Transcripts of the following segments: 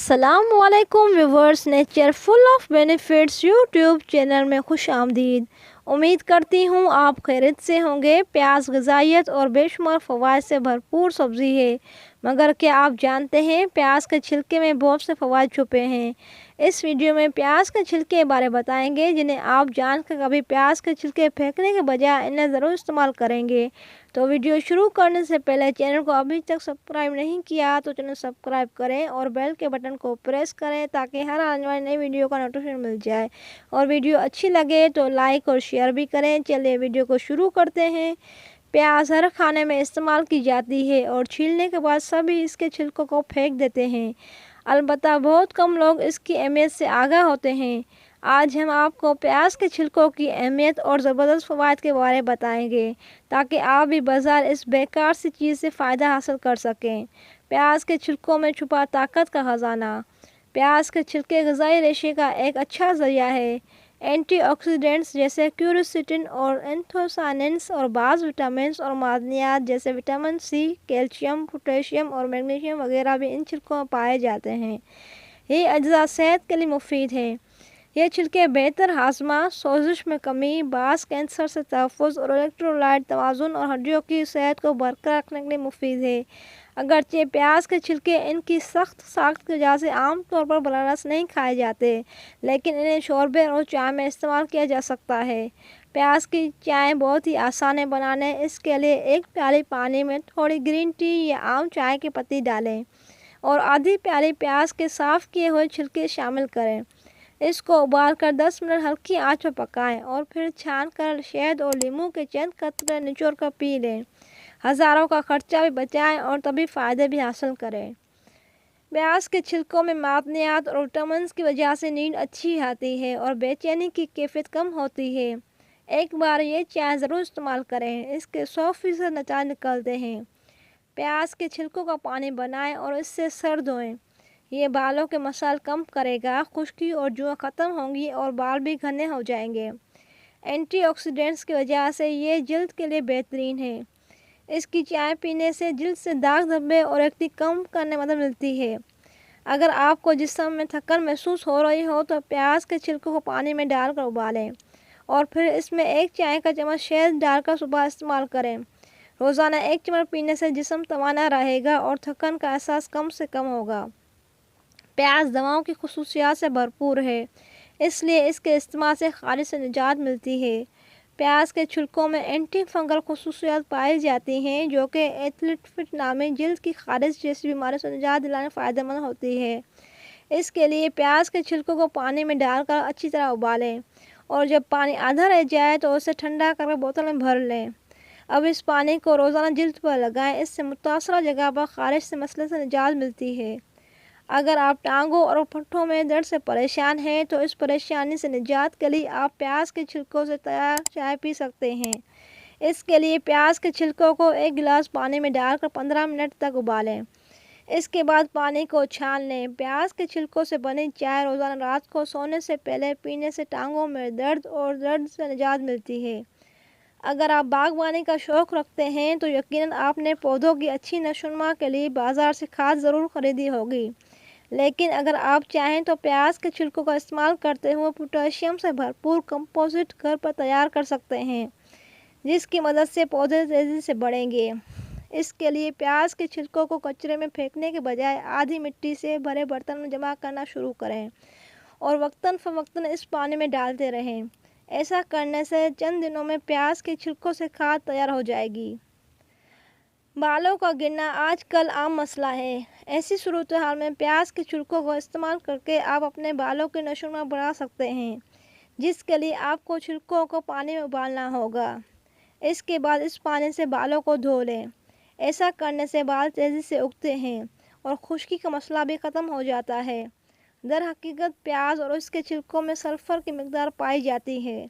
अस्सलाम वालेकुम viewers, nature full of benefits YouTube channel में खुश आमदीद। उम्मीद करती हूँ आप खैरियत से होंगे। प्याज ग़िज़ाइयत और बेशुमार फ़वाइद से भरपूर सब्ज़ी है, मगर क्या आप जानते हैं प्याज के छिलके में बहुत से फ़वाइद छुपे हैं। इस वीडियो में प्याज के छिलके के बारे बताएंगे जिन्हें आप जानकर कभी प्याज के छिलके फेंकने के बजाय इन्हें ज़रूर इस्तेमाल करेंगे। तो वीडियो शुरू करने से पहले चैनल को अभी तक सब्सक्राइब नहीं किया तो चैनल सब्सक्राइब करें और बेल के बटन को प्रेस करें ताकि हर आने वाली नई वीडियो का नोटिफिकेशन मिल जाए। और वीडियो अच्छी लगे तो लाइक और शेयर भी करें। चलिए वीडियो को शुरू करते हैं। प्याज हर खाने में इस्तेमाल की जाती है और छीलने के बाद सभी इसके छिलकों को फेंक देते हैं। अलबत्ता बहुत कम लोग इसकी अहमियत से आगाह होते हैं। आज हम आपको प्याज के छिलकों की अहमियत और ज़बरदस्त फ़वाइद के बारे में बताएंगे ताकि आप भी बाज़ार इस बेकार सी चीज़ से फ़ायदा हासिल कर सकें। प्याज के छिलकों में छुपा ताकत का ख़जाना। प्याज के छिलके ग़िज़ाई रेशे का एक अच्छा ज़रिया है। एंटीऑक्सीडेंट्स जैसे क्यूरसिटिन और एंथोसायनिन्स और बाज़ विटामिन्स और मादनियात जैसे विटामिन सी, कैल्शियम, पोटेशियम और मैग्नीशियम वगैरह भी इन छिलकों में पाए जाते हैं। ये अज्जा सेहत के लिए मुफीद हैं। ये छिलके बेहतर हाजमा, सोजिश में कमी, बास कैंसर से तहफ़्फ़ुज़ और इलेक्ट्रोलाइट तवाज़ुन और हड्डियों की सेहत को बरकरार रखने के लिए मुफीद है। अगरचे प्याज के छिलके इनकी सख्त साख्त की वजह से आम तौर पर बरस नहीं खाए जाते, लेकिन इन्हें शोरबे और चाय में इस्तेमाल किया जा सकता है। प्याज की चाय बहुत ही आसान है बनाने। इसके लिए एक प्याली पानी में थोड़ी ग्रीन टी या आम चाय की पत्ती डालें और आधी प्याली प्याज के साफ़ किए हुए छिलके शामिल करें। इसको उबालकर 10 मिनट हल्की आंच पर पकाएं और फिर छानकर शहद और नींबू के चंद कतरे निचोड़ कर पी लें। हज़ारों का खर्चा भी बचाएं और तभी फ़ायदे भी हासिल करें। प्याज के छिलकों में मादनियात और विटामिन्स की वजह से नींद अच्छी आती है और बेचैनी की कैफियत कम होती है। एक बार ये चाय ज़रूर इस्तेमाल करें, इसके 100% नतीजे निकलते हैं। प्याज के छिलकों का पानी बनाएं और इससे सर धोएं। ये बालों के मसाइल कम करेगा, खुश्की और जुआ ख़त्म होंगी और बाल भी घने हो जाएंगे। एंटीऑक्सीडेंट्स की वजह से ये जल्द के लिए बेहतरीन है। इसकी चाय पीने से जल्द से दाग धब्बे और एक्ने कम करने में मदद मिलती है। अगर आपको जिस्म में थकान महसूस हो रही हो तो प्याज के छिलकों को पानी में डालकर उबालें और फिर इसमें एक चाय का चम्मच शहद डालकर सुबह इस्तेमाल करें। रोज़ाना एक चम्मच पीने से जिस्म तवाना रहेगा और थकान का एहसास कम से कम होगा। प्याज दवाओं की खुसूसियात से भरपूर है, इसलिए इसके इस्तेमाल से खारिश से निजात मिलती है। प्याज के छिलकों में एंटी फंगल खुसूसियात पाई जाती हैं जो कि एथलीट नामी जल्द की खारिश जैसी बीमारी से निजात दिलाने फ़ायदेमंद होती है। इसके लिए प्याज के छिलकों को पानी में डालकर अच्छी तरह उबालें और जब पानी आधा रह जाए तो उसे ठंडा करके बोतल में भर लें। अब इस पानी को रोज़ाना जिल्द पर लगाएं, इससे मुतासरा जगह पर खारिश से मसले से निजात मिलती है। अगर आप टांगों और पट्टों में दर्द से परेशान हैं तो इस परेशानी से निजात के लिए आप प्याज के छिलकों से तैयार चाय पी सकते हैं। इसके लिए प्याज के छिलकों को एक गिलास पानी में डालकर 15 मिनट तक उबालें। इसके बाद पानी को छान लें। प्याज के छिलकों से बनी चाय रोज़ाना रात को सोने से पहले पीने से टांगों में दर्द और दर्द से निजात मिलती है। अगर आप बागवानी का शौक़ रखते हैं तो यकीनन आपने पौधों की अच्छी नशोनुमा के लिए बाज़ार से खाद ज़रूर ख़रीदी होगी, लेकिन अगर आप चाहें तो प्याज के छिलकों का इस्तेमाल करते हुए पोटेशियम से भरपूर कंपोजिट घर पर तैयार कर सकते हैं, जिसकी मदद से पौधे तेज़ी से बढ़ेंगे। इसके लिए प्याज के छिलकों को कचरे में फेंकने के बजाय आधी मिट्टी से भरे बर्तन में जमा करना शुरू करें और वक्तन फ़वक्तन इस पानी में डालते रहें। ऐसा करने से चंद दिनों में प्याज के छिलकों से खाद तैयार हो जाएगी। बालों का गिरना आजकल आम मसला है। ऐसी सूरत हाल में प्याज के छिलकों का इस्तेमाल करके आप अपने बालों की नशोनुमा बढ़ा सकते हैं, जिसके लिए आपको छिलकों को पानी में उबालना होगा। इसके बाद इस पानी से बालों को धो लें। ऐसा करने से बाल तेज़ी से उगते हैं और खुश्की का मसला भी ख़त्म हो जाता है। दर हकीकत प्याज और इसके छिलकों में सल्फ़र की मिकदार पाई जाती है,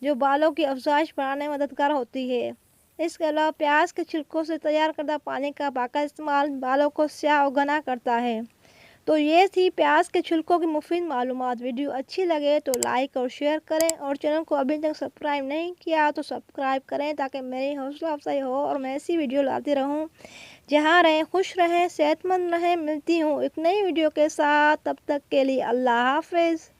जो बालों की अफज़ाइश बढ़ाने में मददगार होती है। इसके अलावा प्याज के छिलकों से तैयार करदा पानी का बाकायदा इस्तेमाल बालों को स्याह और घना करता है। تو یہ تھی پیاز کے چھلکوں کی مفید معلومات۔ ویڈیو اچھی لگے تو لائک اور شیئر کریں، اور چینل کو ابھی تک سبسکرائب نہیں کیا تو سبسکرائب کریں تاکہ میری حوصلہ افزائی ہو اور میں ایسی ویڈیو لاتی رہوں۔ جہاں رہیں خوش رہیں، صحت مند رہیں۔ ملتی ہوں ایک نئی ویڈیو کے ساتھ، تب تک کے لیے اللہ حافظ۔